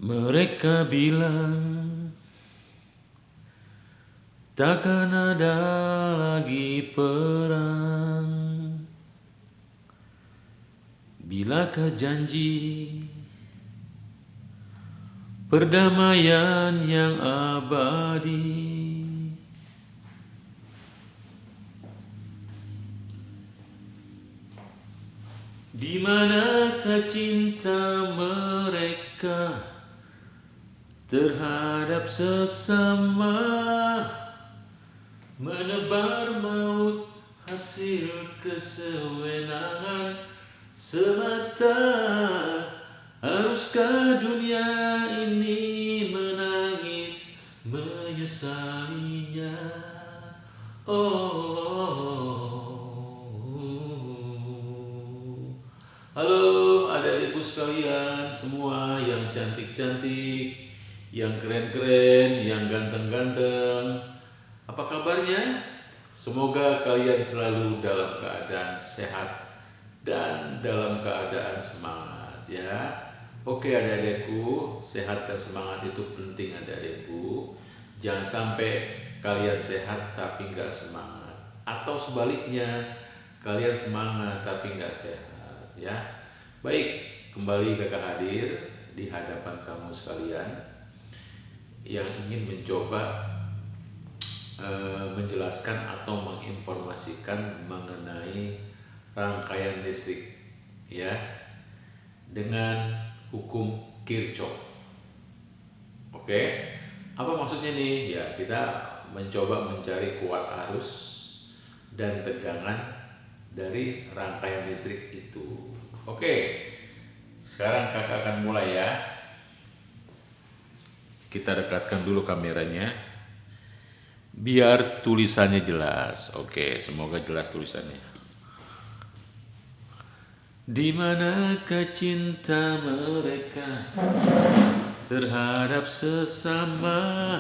Mereka bilang takkan ada lagi perang. Bilakah janji perdamaian yang abadi? Di manakah cinta mereka terhadap sesama? Menebar maut hasil kesewenangan semata. Haruskah dunia ini menangis menyesalinya? Halo adik-adikku sekalian semua yang cantik-cantik, yang keren-keren, yang ganteng-ganteng. Apa kabarnya? Semoga kalian selalu dalam keadaan sehat dan dalam keadaan semangat ya. Oke adik-adikku, sehat dan semangat itu penting adik-adikku. Jangan sampai kalian sehat tapi nggak semangat. Atau sebaliknya, kalian semangat tapi nggak sehat ya. Baik, kembali kakak hadir di hadapan kamu sekalian yang ingin mencoba menjelaskan atau menginformasikan mengenai rangkaian listrik ya dengan hukum Kirchhoff. Oke, apa maksudnya nih? Ya, kita mencoba mencari kuat arus dan tegangan dari rangkaian listrik itu. Oke, sekarang kakak akan mulai ya. Kita dekatkan dulu kameranya biar tulisannya jelas. Oke, semoga jelas tulisannya. Di manakah cinta mereka terhadap sesama?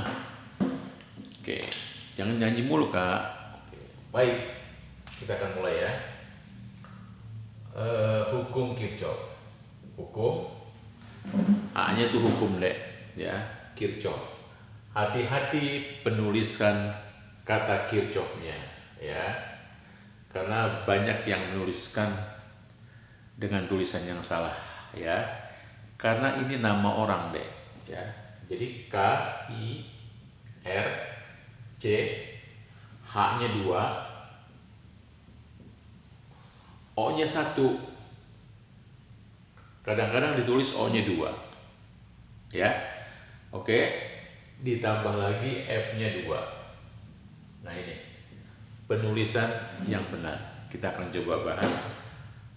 Oke, jangan nyanyi mulu kak. Oke, baik, kita akan mulai ya. Hukum Kirchhoff. Hukum A-nya itu hukum dek ya, Kirchhoff. Hati-hati penuliskan kata Kirchhoff-nya ya, karena banyak yang menuliskan dengan tulisan yang salah ya, karena ini nama orang deh ya. Jadi K I R C, H-nya 2, O-nya 1. Kadang-kadang ditulis O-nya 2 ya. Oke, ditambah lagi F-nya 2. Nah ini penulisan yang benar. Kita akan coba bahas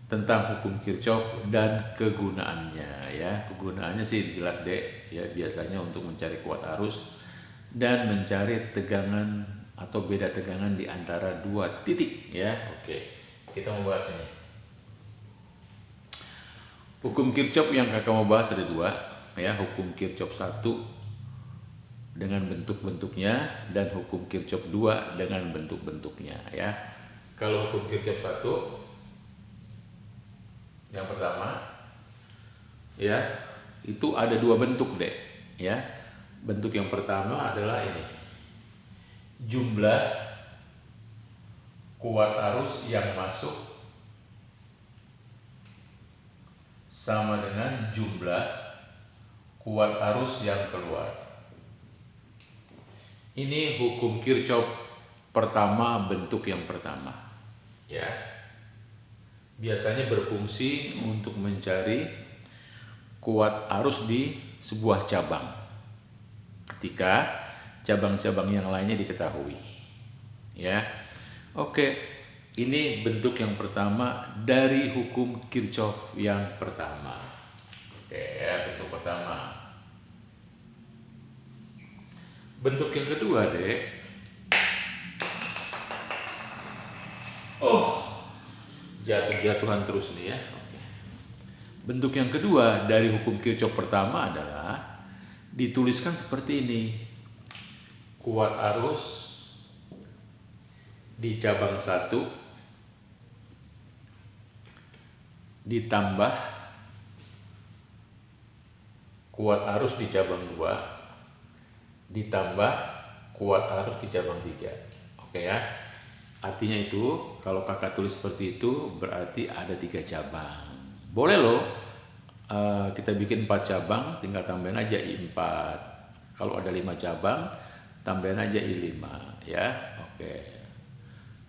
tentang hukum Kirchhoff dan kegunaannya ya. Kegunaannya sih jelas deh ya, biasanya untuk mencari kuat arus dan mencari tegangan atau beda tegangan di antara dua titik ya. Oke, kita mau bahas ini. Hukum Kirchhoff yang kakak mau bahas ada 2 ya, hukum Kirchhoff 1 dengan bentuk-bentuknya dan hukum Kirchhoff 2 dengan bentuk-bentuknya ya. Kalau hukum Kirchhoff 1 yang pertama ya, itu ada 2 bentuk deh ya. Bentuk yang pertama adalah ini, jumlah kuat arus yang masuk sama dengan jumlah kuat arus yang keluar. Ini hukum Kirchhoff pertama, bentuk yang pertama ya. Biasanya berfungsi untuk mencari kuat arus di sebuah cabang ketika cabang-cabang yang lainnya diketahui ya. Oke, ini bentuk yang pertama dari hukum Kirchhoff yang pertama. Oke ya, bentuk pertama. Bentuk yang kedua deh. Jatuh-jatuhan terus nih ya. Oke. Bentuk yang kedua dari hukum Kirchhoff pertama adalah dituliskan seperti ini. Kuat arus di cabang 1 ditambah kuat arus di cabang 2 ditambah kuat arus di cabang 3. Oke ya. Artinya itu kalau kakak tulis seperti itu berarti ada 3 cabang. Boleh loh kita bikin 4 cabang, tinggal tambahin aja I4. Kalau ada 5 cabang, tambahin aja I5 ya. Oke.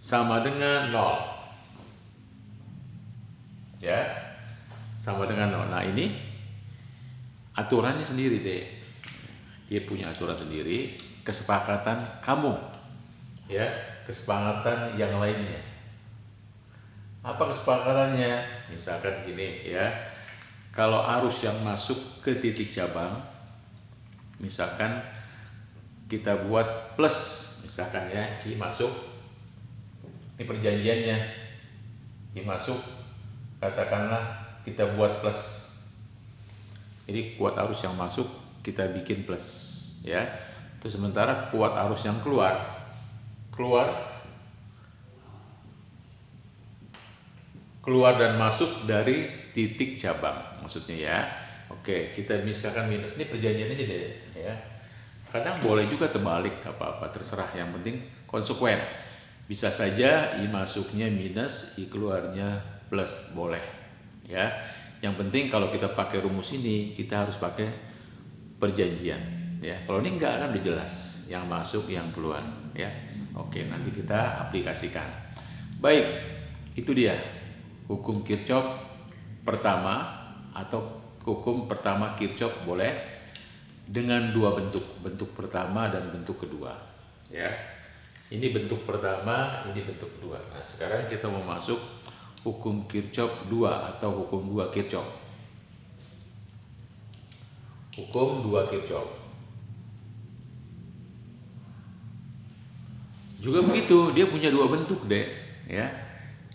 Sama dengan 0. Ya. Sama dengan 0. Nah, ini aturannya sendiri deh. Dia punya aturan sendiri, kesepakatan kamu. Ya, kesepakatan yang lainnya. Apa kesepakatannya? Misalkan gini ya. Kalau arus yang masuk ke titik cabang, misalkan kita buat plus, misalkan ya, I masuk, ini perjanjiannya, I masuk, katakanlah kita buat plus. Jadi kuat arus yang masuk kita bikin plus, ya. Terus sementara kuat arus yang keluar dan masuk dari titik cabang, maksudnya ya. Oke, kita misalkan minus, ini perjanjian aja deh ya. Kadang boleh juga terbalik, gak apa-apa, terserah, yang penting konsekuen. Bisa saja I masuknya minus, I keluarnya plus, boleh ya. Yang penting kalau kita pakai rumus ini, kita harus pakai perjanjian ya. Kalau ini enggak, kan udah jelas yang masuk yang keluar ya. Oke, nanti kita aplikasikan. Baik, itu dia hukum Kirchhoff pertama, atau hukum pertama Kirchhoff boleh dengan 2 bentuk, bentuk pertama dan bentuk kedua ya. Ini bentuk pertama, ini bentuk kedua. Nah, sekarang kita mau masuk hukum Kirchhoff 2 atau hukum 2 Kirchhoff. Hukum 2 Kirchhoff. Juga begitu, dia punya 2 bentuk deh ya.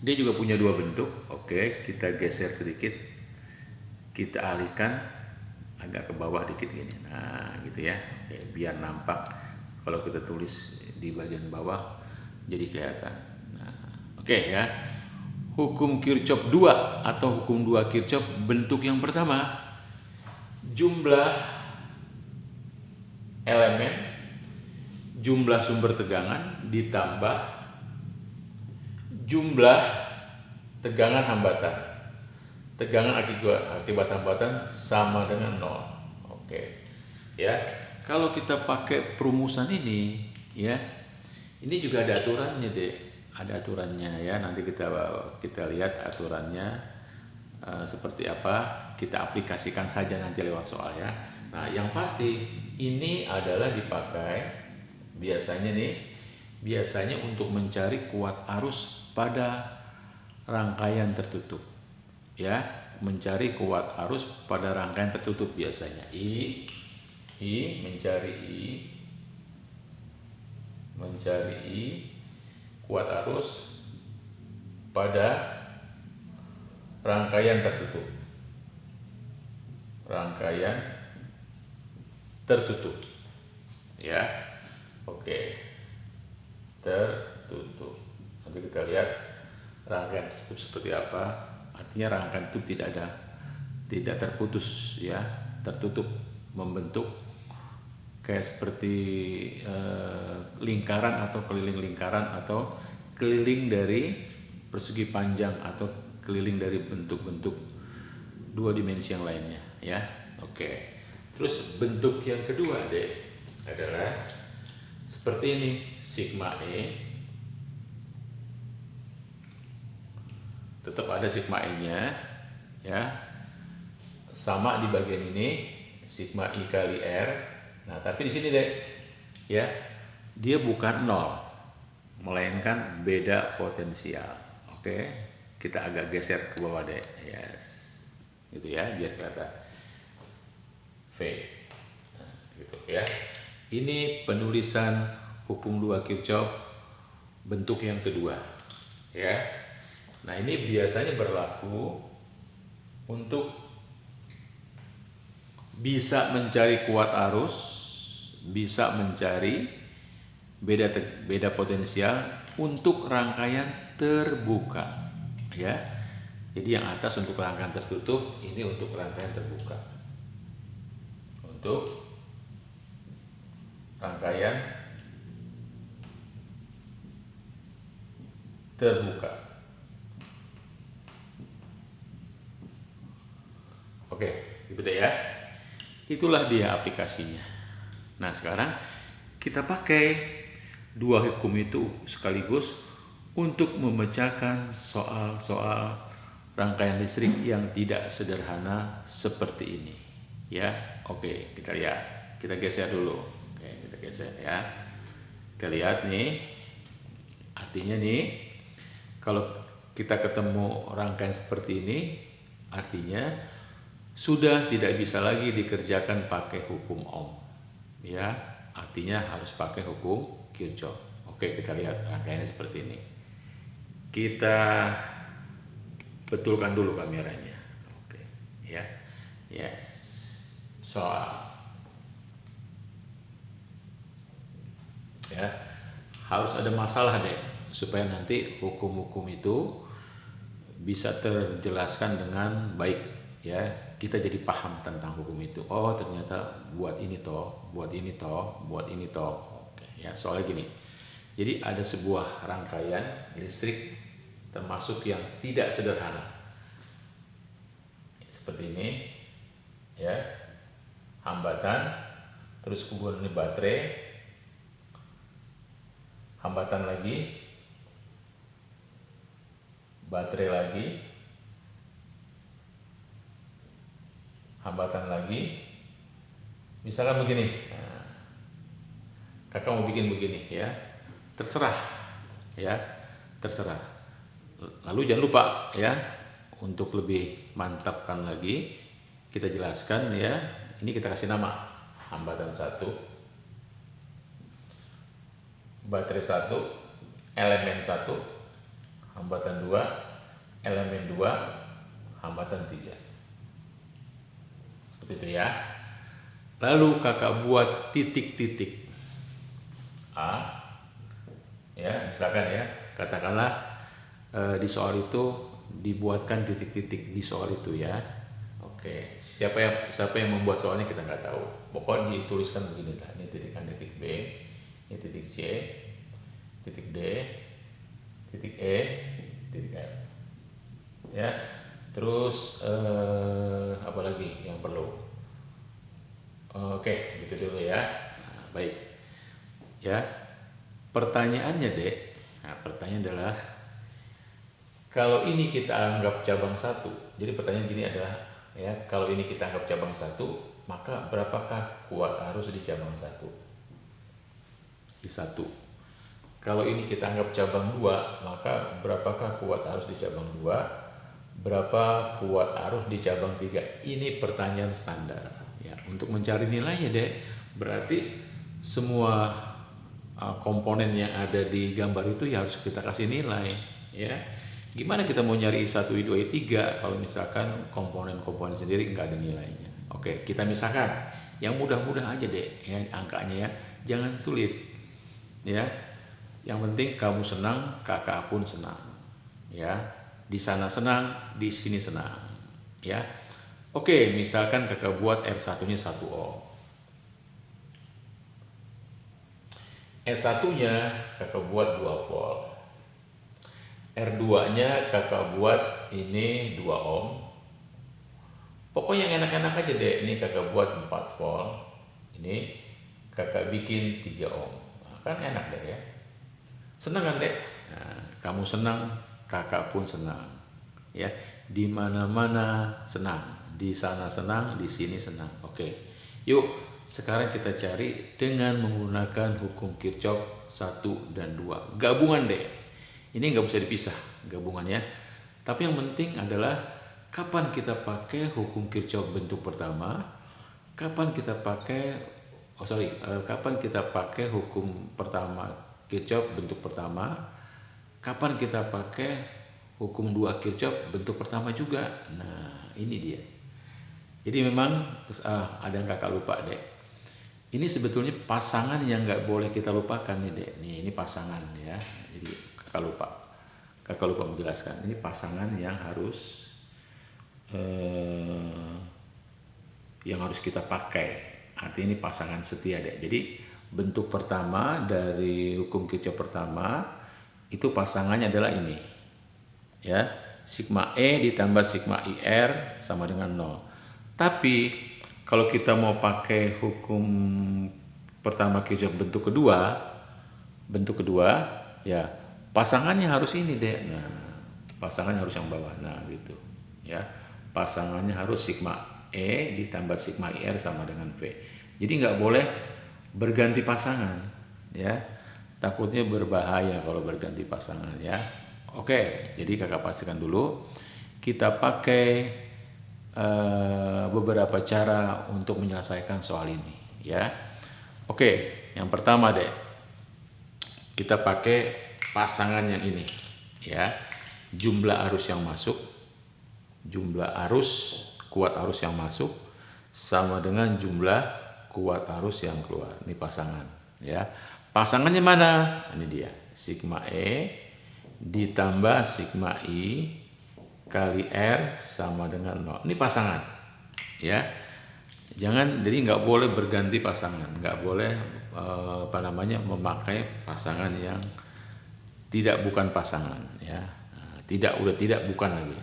Dia juga punya 2 bentuk. Oke, kita geser sedikit. Kita alihkan agak ke bawah dikit gini. Nah, gitu ya. Oke, biar nampak kalau kita tulis di bagian bawah jadi kelihatan. Nah, oke ya. Hukum Kirchhoff 2 atau hukum 2 Kirchhoff, bentuk yang pertama, jumlah elemen, jumlah sumber tegangan ditambah jumlah tegangan hambatan. Tegangan akibat hambatan sama dengan 0. Oke. Ya. Kalau kita pakai perumusan ini ya, ini juga ada aturannya deh. Ada aturannya ya. Nanti kita lihat aturannya seperti apa. Kita aplikasikan saja nanti lewat soal ya. Nah, yang pasti ini adalah dipakai biasanya untuk mencari kuat arus pada rangkaian tertutup ya, mencari kuat arus pada rangkaian tertutup biasanya. Mencari I kuat arus pada rangkaian tertutup. Ya. Oke. Tertutup. Nanti kita lihat rangkaian tertutup seperti apa. Artinya rangkaian itu tidak terputus ya, tertutup, membentuk kayak seperti lingkaran atau keliling lingkaran, atau keliling dari persegi panjang, atau keliling dari bentuk-bentuk 2 dimensi yang lainnya ya. Oke. Terus bentuk yang kedua deh adalah seperti ini, sigma E. Tetap ada sigma E-nya ya. Sama di bagian ini sigma I kali R. Nah, tapi di sini deh ya, dia bukan 0, melainkan beda potensial. Oke, kita agak geser ke bawah deh. Yes. Gitu ya, biar kelihatan. V. Nah, gitu ya. Ini penulisan hukum 2 Kirchhoff bentuk yang kedua ya. Nah, ini biasanya berlaku untuk bisa mencari kuat arus, bisa mencari beda potensial untuk rangkaian terbuka ya. Jadi yang atas untuk rangkaian tertutup, ini untuk rangkaian terbuka. untuk rangkaian terbuka. Oke, itu deh ya. Itulah dia aplikasinya. Nah, sekarang kita pakai dua hukum itu sekaligus untuk memecahkan soal-soal rangkaian listrik yang tidak sederhana seperti ini. Ya, oke, kita lihat. Kita geser dulu. Oke, kita geser ya. Kita lihat nih. Artinya nih, kalau kita ketemu rangkaian seperti ini, artinya sudah tidak bisa lagi dikerjakan pakai hukum Ohm. Ya, artinya harus pakai hukum Kirchhoff. Oke, kita lihat rangkaiannya seperti ini. Kita betulkan dulu kameranya. Oke, ya. Yes. Soal. Ya. Harus ada masalah deh supaya nanti hukum-hukum itu bisa terjelaskan dengan baik, ya. Kita jadi paham tentang hukum itu. Oh, ternyata buat ini toh, buat ini toh, buat ini toh. Oke, ya, soalnya gini. Jadi ada sebuah rangkaian listrik termasuk yang tidak sederhana. Seperti ini, ya. Hambatan, terus kemudian ini baterai, hambatan lagi, baterai lagi, hambatan lagi. Misalkan begini, nah, kakak mau bikin begini, ya, terserah, ya, terserah. Lalu jangan lupa, ya, untuk lebih mantapkan lagi, kita jelaskan, ya. Ini kita kasih nama hambatan 1, baterai 1, elemen 1, hambatan 2, elemen 2, hambatan 3. Seperti itu ya. Lalu kakak buat titik-titik A, ya, misalkan ya, katakanlah di soal itu dibuatkan titik-titik di soal itu, ya. Oke, siapa yang membuat soalnya kita nggak tahu. Pokoknya dituliskan begini lah. Ini titik A, titik B, ini titik C, titik D, titik E, titik F. Ya, terus apa lagi yang perlu? Oke, gitu dulu ya. Nah, baik. Ya, pertanyaannya dek. Nah, pertanyaan adalah kalau ini kita anggap cabang 1. Jadi pertanyaan gini adalah, ya, kalau ini kita anggap cabang 1, maka berapakah kuat arus di cabang 1? Di 1. Kalau ini kita anggap cabang 2, maka berapakah kuat arus di cabang 2? Berapa kuat arus di cabang 3? Ini pertanyaan standar. Ya, untuk mencari nilainya deh, berarti semua komponen yang ada di gambar itu ya harus kita kasih nilai, ya. Gimana kita mau nyari I1, I2, I3 kalau misalkan komponen-komponen sendiri nggak ada nilainya? Oke, kita misalkan yang mudah-mudah aja deh, ya, angkanya, ya. Jangan sulit, ya. Yang penting kamu senang, kakak pun senang, ya. Di sana senang, di sini senang, ya. Oke, misalkan kakak buat R1-nya 1 ohm. R1-nya kakak buat 2 volt. R2-nya kakak buat ini 2 ohm. Pokoknya yang enak-enak aja deh. Ini kakak buat 4 volt. Ini kakak bikin 3 ohm. Nah, kan enak deh ya. Senang kan deh? Nah, kamu senang, kakak pun senang. Ya, di mana-mana senang. Di sana senang, di sini senang. Oke. Yuk, sekarang kita cari dengan menggunakan hukum Kirchhoff 1 dan 2. Gabungan deh. Ini nggak bisa dipisah gabungannya. Tapi yang penting adalah kapan kita pakai hukum Kirchhoff bentuk pertama, kapan kita pakai kapan kita pakai hukum pertama Kirchhoff bentuk pertama, kapan kita pakai hukum 2 Kirchhoff bentuk pertama juga. Nah, ini dia. Jadi memang ada yang kakak lupa deh. Ini sebetulnya pasangan yang nggak boleh kita lupakan nih deh. Nih, ini pasangan ya. Jadi kakak lupa menjelaskan. Ini pasangan yang harus kita pakai Artinya ini pasangan setia deh. Jadi bentuk pertama dari hukum Kirchhoff pertama itu pasangannya adalah ini. Ya, sigma E ditambah sigma IR sama dengan 0. Tapi kalau kita mau pakai hukum pertama Kirchhoff bentuk kedua ya pasangannya harus ini deh. Nah, pasangannya harus yang bawah. Nah, gitu. Ya. Pasangannya harus sigma E ditambah sigma IR sama dengan V. Jadi nggak boleh berganti pasangan, ya. Takutnya berbahaya kalau berganti pasangan, ya. Oke, jadi kakak pastikan dulu. Kita pakai beberapa cara untuk menyelesaikan soal ini, ya. Oke, yang pertama deh, kita pakai pasangan yang ini, ya. Jumlah arus yang masuk, jumlah arus kuat arus yang masuk sama dengan jumlah kuat arus yang keluar. Ini pasangan, ya. Pasangannya mana? Ini dia, sigma E ditambah sigma I kali R sama dengan 0. Ini pasangan, ya. Jangan, jadi nggak boleh berganti pasangan, nggak boleh memakai pasangan yang bukan pasangan, ya. Udah bukan lagi,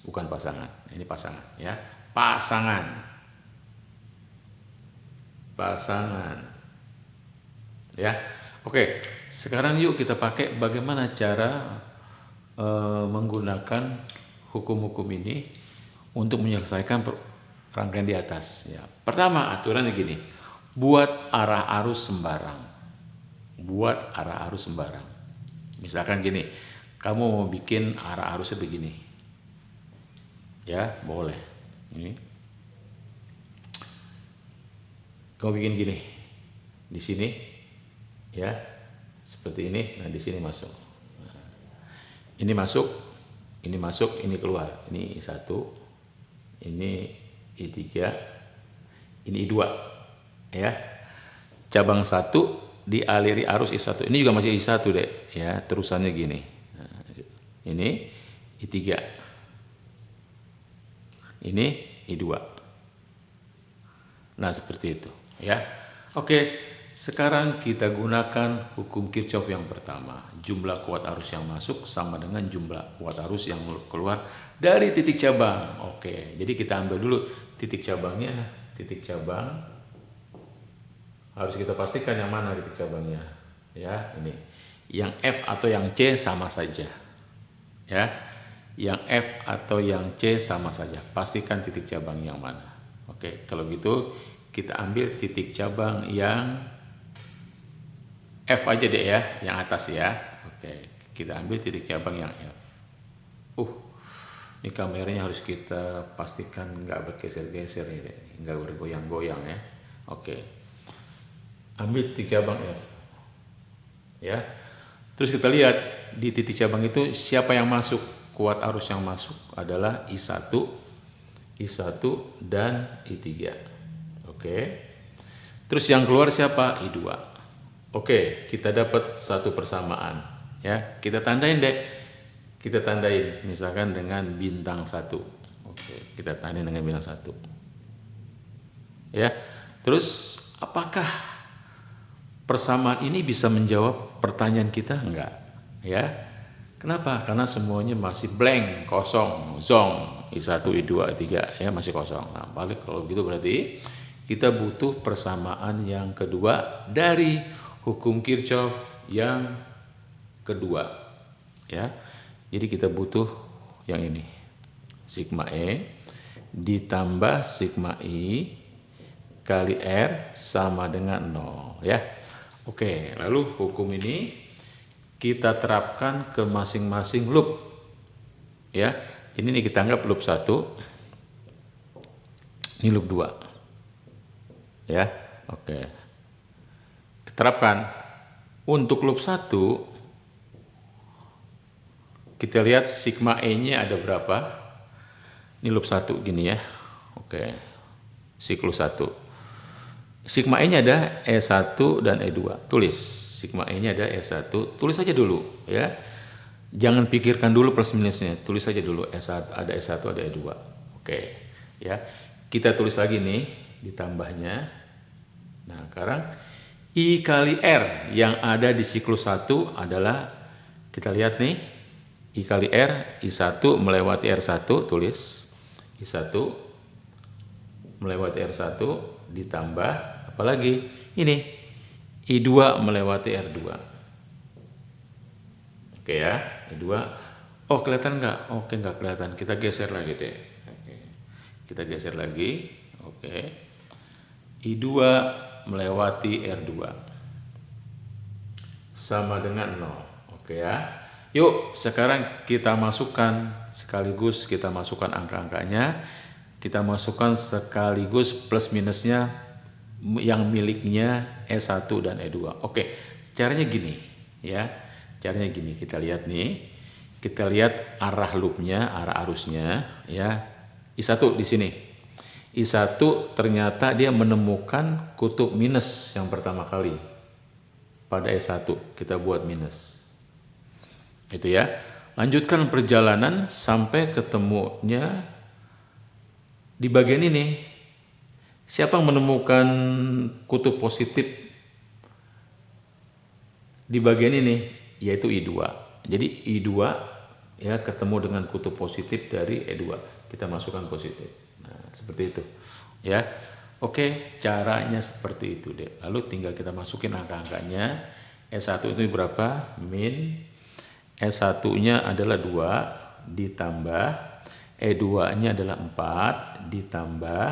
bukan pasangan. Ini pasangan, ya. Pasangan, ya. Oke, sekarang yuk kita pakai bagaimana cara menggunakan hukum-hukum ini untuk menyelesaikan rangkaian di atas, ya. Pertama, aturannya gini, buat arah arus sembarang. Misalkan gini, kamu mau bikin arah arusnya begini, ya, boleh. Ini kamu bikin gini di sini, ya, seperti ini. Nah, di sini masuk, ini masuk, ini keluar. Ini I1, ini I3, ini I2, ya. Cabang 1 dialiri arus I1. Ini juga masih I1 deh, ya. Terusannya gini. Nah, ini I3. Ini I2. Nah, seperti itu, ya. Oke, sekarang kita gunakan hukum Kirchhoff yang pertama. Jumlah kuat arus yang masuk sama dengan jumlah kuat arus yang keluar dari titik cabang. Oke, jadi kita ambil dulu titik cabangnya. Titik cabang harus kita pastikan yang mana titik cabangnya, ya. Ini yang F atau yang C sama saja, ya. Yang F atau yang C sama saja. Pastikan titik cabang yang mana. Oke, kalau gitu kita ambil titik cabang yang F aja deh, ya, yang atas, ya. Oke, kita ambil titik cabang yang F. Ini kameranya harus kita pastikan nggak bergeser-geser ya, nggak bergoyang-goyang, ya. Oke, ambil titik cabang F, ya. Terus kita lihat di titik cabang itu siapa yang masuk. Kuat arus yang masuk adalah I1 dan I3. Oke. Terus yang keluar siapa? I2. Oke, kita dapat satu persamaan, ya. Kita tandain deh. Kita tandain misalkan dengan bintang 1. Oke, kita tandain dengan bintang 1. Ya. Terus apakah persamaan ini bisa menjawab pertanyaan kita? Enggak, ya. Kenapa? Karena semuanya masih blank, kosong, zong. I1, I2, I3, ya, masih kosong. Nah, balik kalau gitu berarti kita butuh persamaan yang kedua dari hukum Kirchhoff yang kedua, ya. Jadi kita butuh yang ini. Sigma E ditambah sigma I kali R sama dengan 0, ya. Oke, lalu hukum ini kita terapkan ke masing-masing loop, ya. Ini nih kita anggap loop 1, ini loop 2, ya. Oke, terapkan untuk loop 1. Kita lihat sigma E nya ada berapa. Ini loop 1 gini, ya. Oke, siklus 1. Sigma E nya ada E1 dan E2. Tulis sigma E nya ada E1, tulis saja dulu, ya. Jangan pikirkan dulu plus minusnya, tulis saja dulu E1, ada E1, ada E2. Oke, ya. Kita tulis lagi nih ditambahnya. Nah, sekarang I kali R yang ada di siklus 1 adalah, kita lihat nih, I kali R, I1 melewati R1, tulis I1 melewati R1 ditambah, apalagi ini, I2 melewati R2. Oke ya, I2. Oh, kelihatan nggak? Oke, nggak kelihatan. Kita geser lagi deh. Oke. Kita geser lagi. Oke. I2 melewati R2 sama dengan 0. Oke ya. Yuk, sekarang kita masukkan sekaligus, kita masukkan angka-angkanya. Kita masukkan sekaligus plus minusnya yang miliknya E1 dan E2. Oke, caranya gini ya. Caranya gini, kita lihat nih. Kita lihat arah loopnya, arah arusnya ya. I1 di sini. I1 ternyata dia menemukan kutub minus yang pertama kali. Pada E1 kita buat minus. Itu ya. Lanjutkan perjalanan sampai ketemunya di bagian ini. Siapa yang menemukan kutub positif di bagian ini? Yaitu I2. Jadi I2 ya ketemu dengan kutub positif dari E2. Kita masukkan positif. Nah, seperti itu. Ya. Oke, caranya seperti itu deh. Lalu tinggal kita masukin angka-angkanya. E1 itu berapa? Min. E1-nya adalah 2 ditambah E2-nya adalah 4 ditambah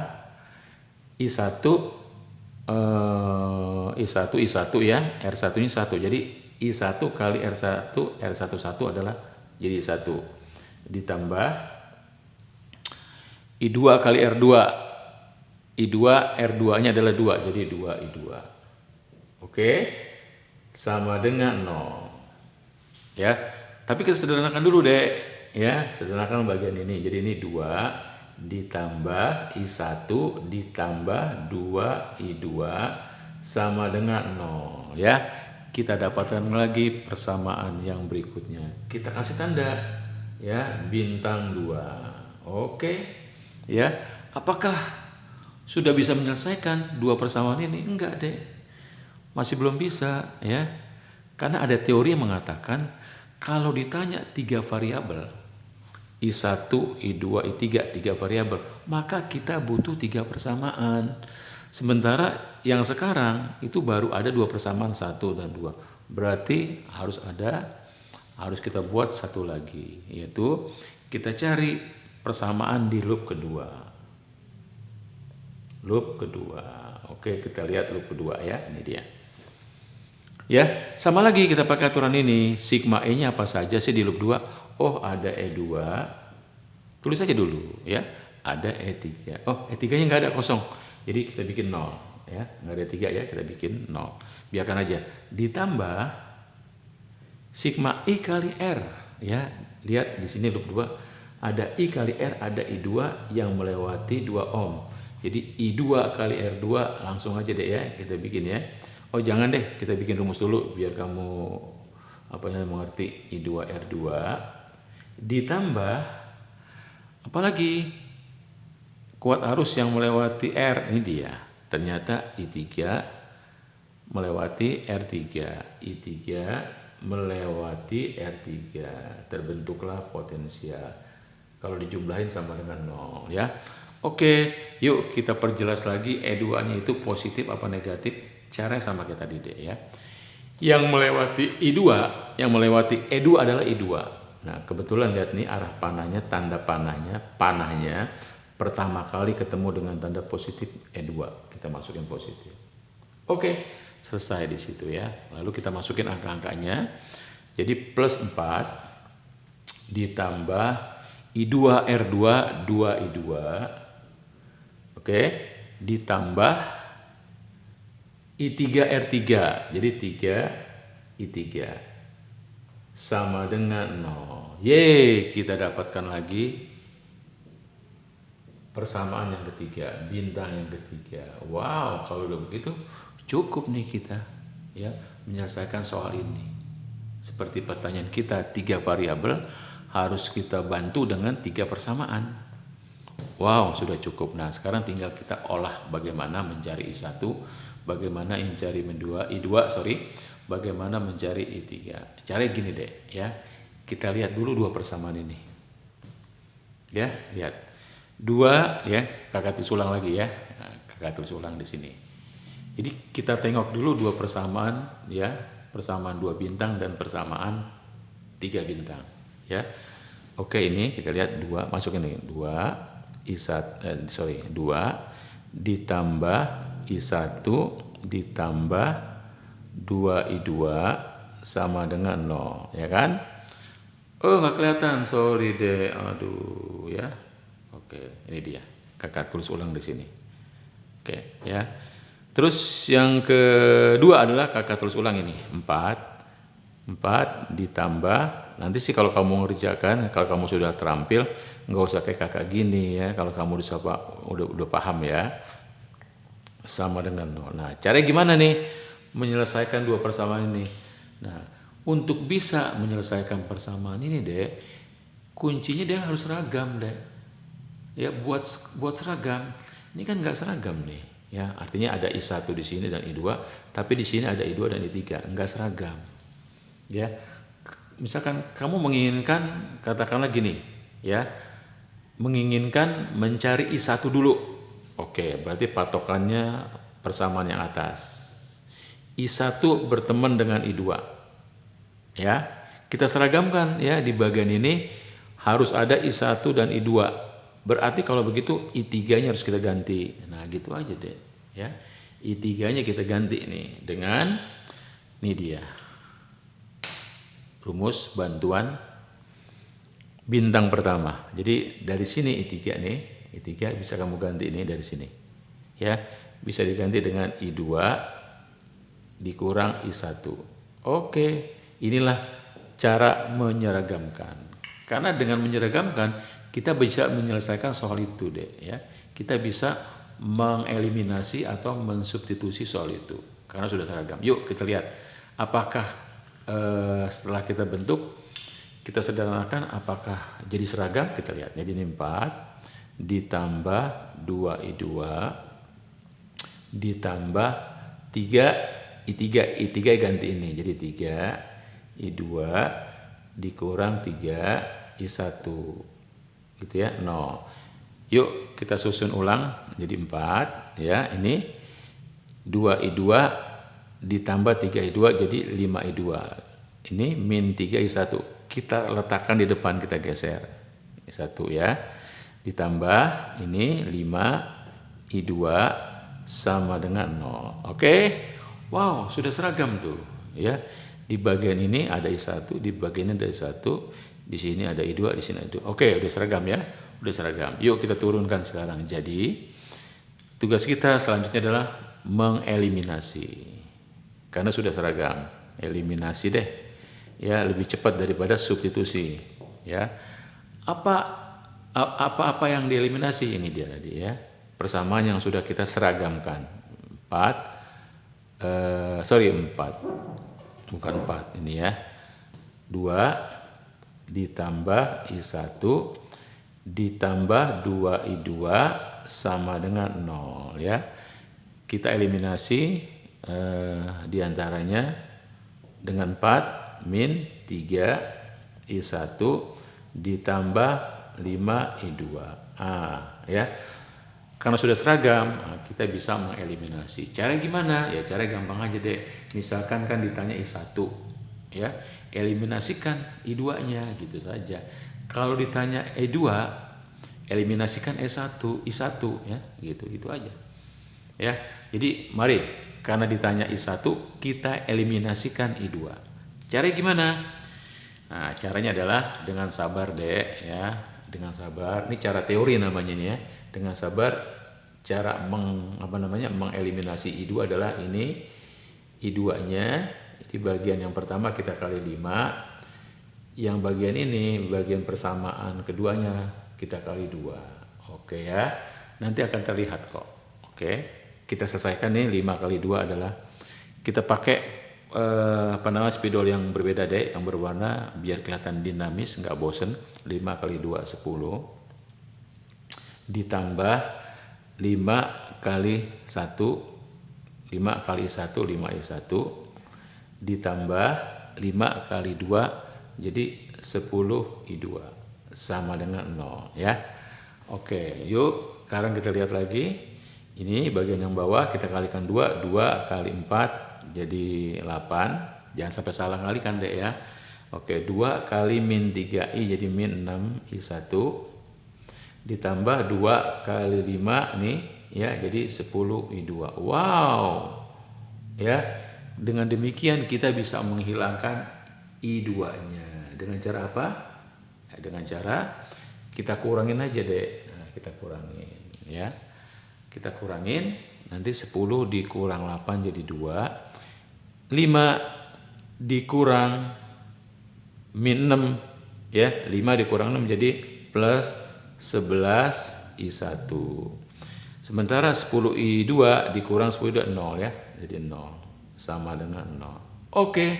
I1 ya, R1-nya 1. Jadi I1 kali R1, R11 adalah jadi 1. Ditambah I2 kali R2. I2, R2-nya adalah 2, jadi 2 I2. Oke, sama dengan 0. Ya, tapi kita sederhanakan dulu deh. Ya, sederhanakan bagian ini. Jadi ini 2 ditambah I1 ditambah 2 I2 sama dengan 0. Ya, kita dapatkan lagi persamaan yang berikutnya. Kita kasih tanda ya, bintang 2. Oke. Ya, apakah sudah bisa menyelesaikan dua persamaan ini? Enggak deh. Masih belum bisa ya. Karena ada teori yang mengatakan kalau ditanya 3 variabel, I1, I2, I3, 3 variabel, maka kita butuh 3 persamaan. Sementara yang sekarang itu baru ada 2 persamaan, 1 dan 2. Berarti harus kita buat satu lagi, yaitu kita cari persamaan di loop kedua. Loop kedua. Oke, kita lihat loop kedua ya, ini dia. Ya, sama lagi kita pakai aturan ini. Sigma E-nya apa saja sih di loop 2? Oh, ada E2. Tulis aja dulu ya. Ada E3. Oh, E3-nya nggak ada, kosong. Jadi kita bikin 0 ya. Nggak ada 3 ya, kita bikin 0. Biarkan aja. Ditambah sigma I kali R ya. Lihat di sini loop 2 ada I kali R, ada I2 yang melewati 2 ohm. Jadi I2 kali R2 langsung aja deh ya, kita bikin ya. Oh, jangan deh, kita bikin rumus dulu biar kamu mengerti. I2 R2 ditambah apalagi kuat arus yang melewati R, ini dia. Ternyata I3 melewati R3, I3 melewati R3, terbentuklah potensial. Kalau dijumlahin sama dengan 0 ya. Oke, yuk kita perjelas lagi E2-nya itu positif apa negatif. Caranya sama kayak tadi deh ya. Yang melewati I2, yang melewati E2 adalah I2. Nah, kebetulan lihat nih arah panahnya, tanda panahnya pertama kali ketemu dengan tanda positif E2. Kita masukin positif. Oke, selesai di situ ya. Lalu kita masukin angka-angkanya. Jadi plus 4 ditambah I2 R2 2 I2. Oke, ditambah I3 R3. Jadi 3 I3 sama dengan 0. Yeay, kita dapatkan lagi persamaan yang ketiga, bintang yang ketiga. Wow, kalau udah begitu cukup nih kita ya menyelesaikan soal ini. Seperti pertanyaan kita, 3 variabel harus kita bantu dengan 3 persamaan. Wow, sudah cukup. Nah, sekarang tinggal kita olah bagaimana mencari I1, bagaimana mencari I2, bagaimana mencari I3. Cara gini deh, ya. Kita lihat dulu dua persamaan ini. Ya, lihat. Dua, ya, kakak tulis ulang lagi ya. Nah, kakak tulis ulang di sini. Jadi kita tengok dulu dua persamaan, ya. Persamaan 2 bintang dan persamaan 3 bintang, ya. Oke, ini kita lihat 2, masuk ini 2 2 ditambah I1 ditambah 2I2 sama dengan 0, ya kan? Oh, nggak kelihatan, sorry deh, aduh ya. Oke, ini dia, kakak tulis ulang di sini. Oke, ya. Terus yang kedua adalah kakak tulis ulang ini 4 ditambah, nanti sih kalau kamu ngerjakan, kalau kamu sudah terampil, nggak usah kayak kakak gini ya. Kalau kamu udah paham ya, sama dengan 0. Nah, caranya gimana nih menyelesaikan dua persamaan ini? Nah, untuk bisa menyelesaikan persamaan ini deh, kuncinya dia harus seragam deh. Ya, buat seragam. Ini kan nggak seragam nih. Ya, artinya ada I1 di sini dan I2, tapi di sini ada I2 dan I3, nggak seragam. Ya, misalkan kamu menginginkan, katakanlah gini, ya, menginginkan mencari I1 dulu. Oke, berarti patokannya persamaan yang atas. I1 berteman dengan I2. Ya, kita seragamkan ya, di bagian ini harus ada I1 dan I2. Berarti kalau begitu I3-nya harus kita ganti. Nah, gitu aja deh, ya. I3-nya kita ganti nih dengan ini dia. Rumus bantuan bintang pertama. Jadi dari sini I3 nih, I3 bisa kamu ganti ini dari sini. Ya, bisa diganti dengan I2 dikurang I1. Oke, inilah cara menyeragamkan. Karena dengan menyeragamkan kita bisa menyelesaikan soal itu deh, ya. Kita bisa mengeliminasi atau mensubstitusi soal itu karena sudah seragam. Yuk kita lihat apakah setelah kita bentuk, kita sederhanakan apakah jadi seragam. Kita lihat. Jadi ini 4 ditambah 2I2 ditambah 3 I3 ganti ini. Jadi 3 I2 dikurang 3 I1. Gitu ya, 0. Yuk kita susun ulang. Jadi 4 ya, ini 2I2 ditambah 3I2 jadi 5I2. Ini min 3I1. Kita letakkan di depan, kita geser. I1 ya. Ditambah ini 5I2 sama dengan 0. Oke. Wow, sudah seragam tuh, ya. Di bagian ini ada I1, di bagian ini ada I1, di sini ada I2, di sini ada I2. Oke, udah seragam ya. Udah seragam. Yuk kita turunkan sekarang. Jadi tugas kita selanjutnya adalah mengeliminasi. Karena sudah seragam, eliminasi deh. Ya, lebih cepat daripada substitusi. Ya, apa yang dieliminasi ini dia tadi ya. Persamaan yang sudah kita seragamkan. 4, bukan 4 ini ya. 2 ditambah I1 ditambah 2I2 sama dengan 0 ya. Kita eliminasi diantaranya dengan 4 min 3 I1 ditambah 5 I2. Ya. Karena sudah seragam, kita bisa mengeliminasi. Cara gimana? Ya cara gampang aja deh. Misalkan kan ditanya I1, ya, eliminasikan I2-nya gitu saja. Kalau ditanya E2, eliminasikan E1, I1 ya, gitu aja. Ya. Jadi mari, karena ditanya I1, kita eliminasikan I2. Caranya gimana? Nah, caranya adalah dengan sabar deh ya, dengan sabar. Ini cara teori namanya nih ya. Dengan sabar cara mengeliminasi I2 adalah ini I2-nya di bagian yang pertama kita kali 5. Yang bagian ini, bagian persamaan keduanya kita kali 2. Oke ya. Nanti akan terlihat kok. Oke. Kita selesaikan nih 5 kali 2 adalah kita pakai spidol yang berbeda deh, yang berwarna biar kelihatan dinamis, nggak bosen. 5 kali 2 10. ditambah 5 kali 1, 5 kali 1, 5i1, ditambah 5 kali 2, jadi 10i2 sama dengan 0 ya. Oke, yuk sekarang kita lihat lagi. Ini bagian yang bawah kita kalikan 2, 2 kali 4 jadi 8. Jangan sampai salah kalikan deh ya. Oke, 2 kali min 3i jadi min 6i1 ditambah 2 kali 5 nih ya jadi 10i2. Wow. Ya. Dengan demikian kita bisa menghilangkan i2-nya. Dengan cara apa? Ya, dengan cara kita kurangin aja deh. Nah, kita kurangin ya. Kita kurangin, nanti 10 dikurang 8 jadi 2. 5 dikurang min 6 ya. 5 dikurang 6 jadi plus 11i1. Sementara 10i2 dikurang 10i2 0 ya. Jadi 0 sama dengan 0. Oke.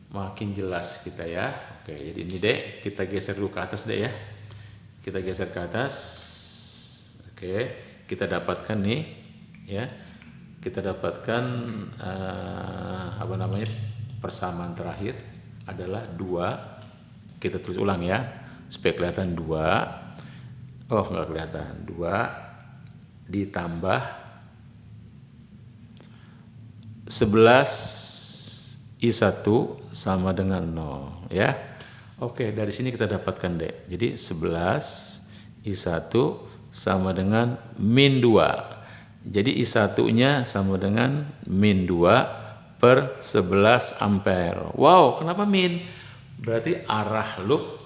Makin jelas kita ya. Oke, jadi ini deh kita geser dulu ke atas deh ya. Kita geser ke atas. Oke. Kita dapatkan nih ya, kita dapatkan persamaan terakhir adalah 2. Kita tulis ulang ya supaya kelihatan 2. Oh, nggak kelihatan. 2 ditambah 11i1 sama dengan 0 ya. Oke, dari sini kita dapatkan deh. Jadi 11i1 sama dengan min 2. Jadi I1-nya sama dengan min 2 per 11 ampere. Wow, kenapa min? Berarti arah loop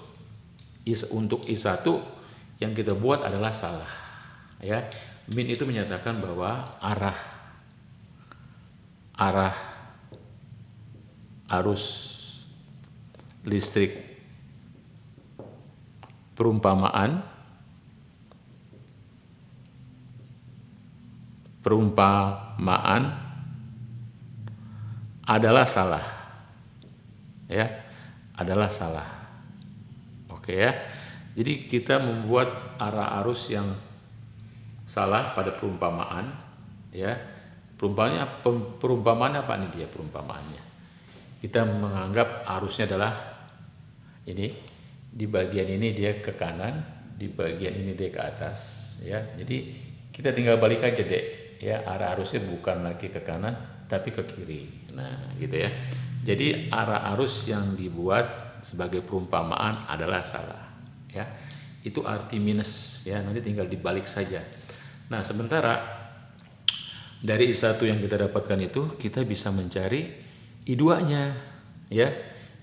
untuk I1 yang kita buat adalah salah. Ya, min itu menyatakan bahwa arah arus listrik perumpamaan adalah salah ya, adalah salah. Oke ya, jadi kita membuat arah arus yang salah pada perumpamaan ya. Perumpamaan apa nih dia perumpamaannya? Kita menganggap arusnya adalah ini, di bagian ini dia ke kanan, di bagian ini dia ke atas ya. Jadi kita tinggal balik aja deh ya, arah arusnya bukan lagi ke kanan tapi ke kiri. Nah gitu ya, jadi arah arus yang dibuat sebagai perumpamaan adalah salah ya. Itu arti minus ya, nanti tinggal dibalik saja. Nah sementara dari I1 yang kita dapatkan itu kita bisa mencari I2-nya ya.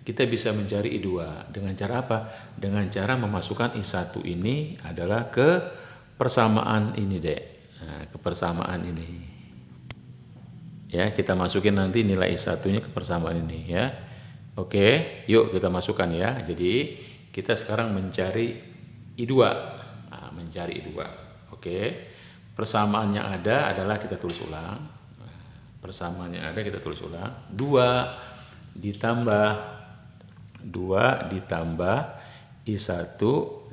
Kita bisa mencari I2 dengan cara apa? Dengan cara memasukkan I1 ini adalah ke persamaan ini deh. Nah, ke persamaan ini ya, kita masukin nanti nilai I1-nya ke persamaan ini ya. Oke, yuk kita masukkan ya. Jadi kita sekarang mencari I2. Nah, mencari I2. Oke, persamaan yang ada adalah kita tulis ulang. Persamaan yang ada kita tulis ulang. 2 ditambah I1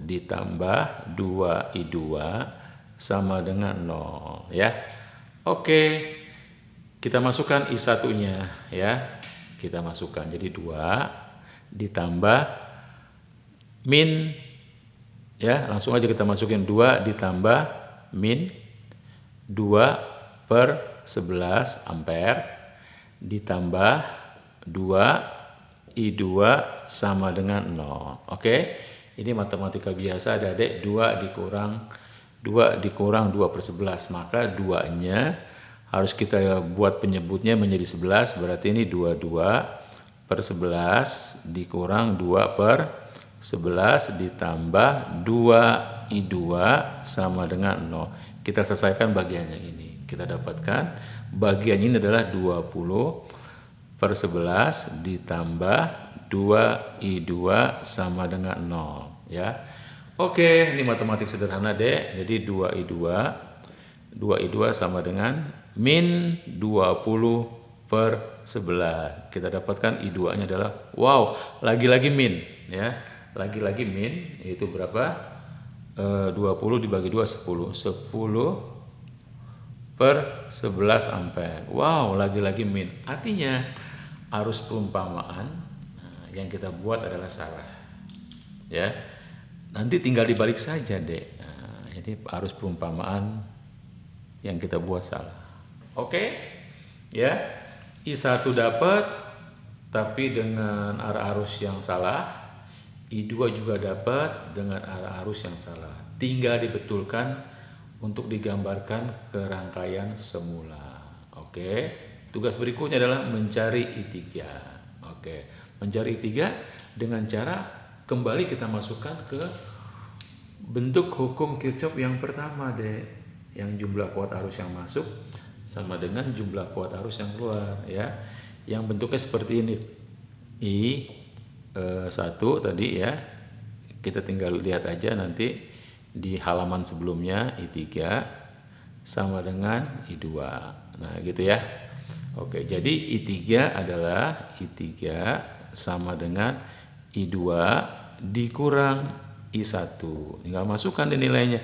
ditambah 2i2 sama dengan 0 ya. Oke, kita masukkan I1-nya ya. Kita masukkan jadi 2 ditambah min ya, langsung aja kita masukin 2 ditambah min 2 per 11 ampere ditambah 2i2 sama dengan 0. Oke, ini matematika biasa adik-adik. 2 dikurang 2 per 11, maka 2-nya harus kita buat penyebutnya menjadi 11, berarti ini 22 per 11 dikurang 2 per 11 ditambah 2i2 sama dengan 0. Kita selesaikan bagian yang ini. Kita dapatkan bagian ini adalah 20 per 11 ditambah 2i2 sama dengan 0 ya. Oke, ini matematik sederhana deh. Jadi 2i2 sama dengan min 20 per 11. Kita dapatkan i2-nya adalah wow, lagi-lagi min ya. Lagi-lagi min, yaitu berapa? 20 dibagi 2 10. 10 per 11 ampere. Wow, lagi-lagi min. Artinya arus perumpamaan yang kita buat adalah salah. Ya. Nanti tinggal dibalik saja, Dek. Jadi arus perumpamaan yang kita buat salah. Oke? Ya. I1 dapat tapi dengan arah arus yang salah. I2 juga dapat dengan arah arus yang salah. Tinggal dibetulkan untuk digambarkan ke rangkaian semula. Oke. Tugas berikutnya adalah mencari I3. Oke. Mencari I3 dengan cara kembali kita masukkan ke bentuk hukum Kirchhoff yang pertama, Dek. Yang jumlah kuat arus yang masuk sama dengan jumlah kuat arus yang keluar, ya. Yang bentuknya seperti ini. I1 tadi, ya. Kita tinggal lihat aja nanti di halaman sebelumnya. I3 sama dengan I2. Nah, gitu ya. Oke, jadi I3 adalah I3 sama dengan I2 dikurang I1. Tinggal masukkan di nilainya.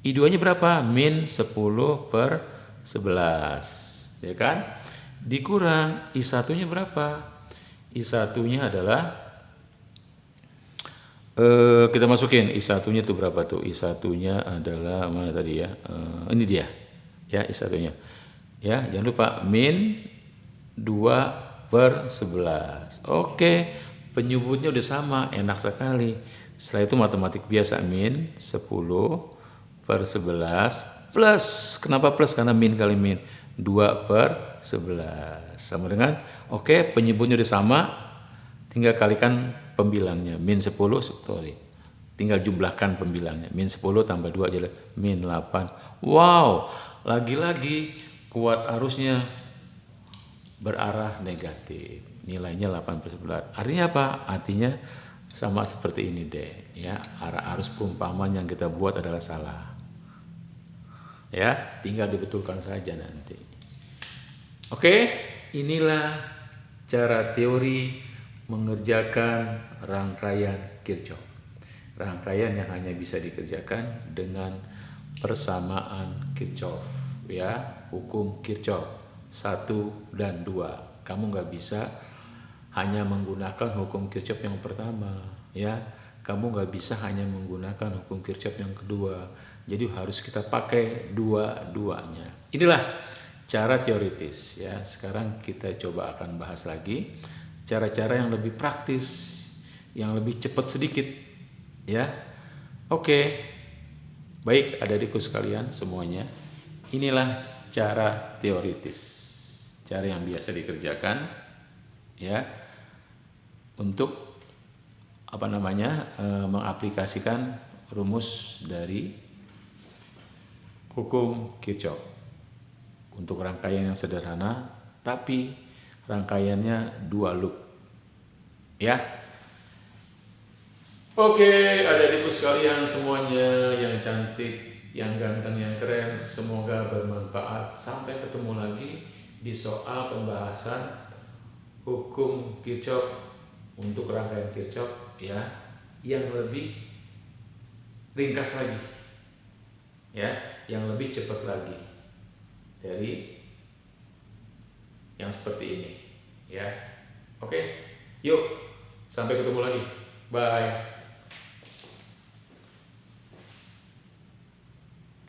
I2-nya berapa? Min 10 per 11. Ya kan? Dikurang I1-nya berapa? I1-nya adalah kita masukin I1-nya itu berapa tuh? I1-nya adalah mana tadi ya? Ini dia. Ya, I1-nya. Ya, jangan lupa min 2 per 11. Oke, penyebutnya udah sama, enak sekali. Setelah itu matematik biasa, min 10 per 11 plus. Kenapa plus? Karena min kali min 2 per 11 sama dengan, oke, penyebutnya udah sama, tinggal kalikan pembilangnya, min 10, sorry. Tinggal jumlahkan pembilangnya, min 10 tambah 2 jadi min 8. Wow, lagi-lagi kuat arusnya berarah negatif. Nilainya 8 per 11. Artinya apa? Artinya sama seperti ini, deh. Ya, arah arus perumpamaan yang kita buat adalah salah. Ya, tinggal dibetulkan saja nanti. Oke, inilah cara teori mengerjakan rangkaian Kirchhoff. Rangkaian yang hanya bisa dikerjakan dengan persamaan Kirchhoff, ya, hukum Kirchhoff 1 dan 2. Kamu nggak bisa hanya menggunakan hukum Kirchhoff yang pertama, ya. Kamu nggak bisa hanya menggunakan hukum Kirchhoff yang kedua. Jadi harus kita pakai dua-duanya. Inilah cara teoritis, ya. Sekarang kita coba akan bahas lagi cara-cara yang lebih praktis, yang lebih cepat sedikit, ya. Oke. Baik, adik-adikku sekalian semuanya. Inilah cara teoritis. Cara yang biasa dikerjakan, ya. Untuk mengaplikasikan rumus dari hukum Kirchhoff untuk rangkaian yang sederhana, tapi rangkaiannya 2 loop, ya. Oke, adik-adikku sekalian semuanya yang cantik, yang ganteng, yang keren, semoga bermanfaat. Sampai ketemu lagi di soal pembahasan hukum Kirchhoff untuk rangkaian Kirchhoff, ya, yang lebih ringkas lagi, ya, yang lebih cepat lagi dari yang seperti ini, ya. Oke, yuk, sampai ketemu lagi. Bye.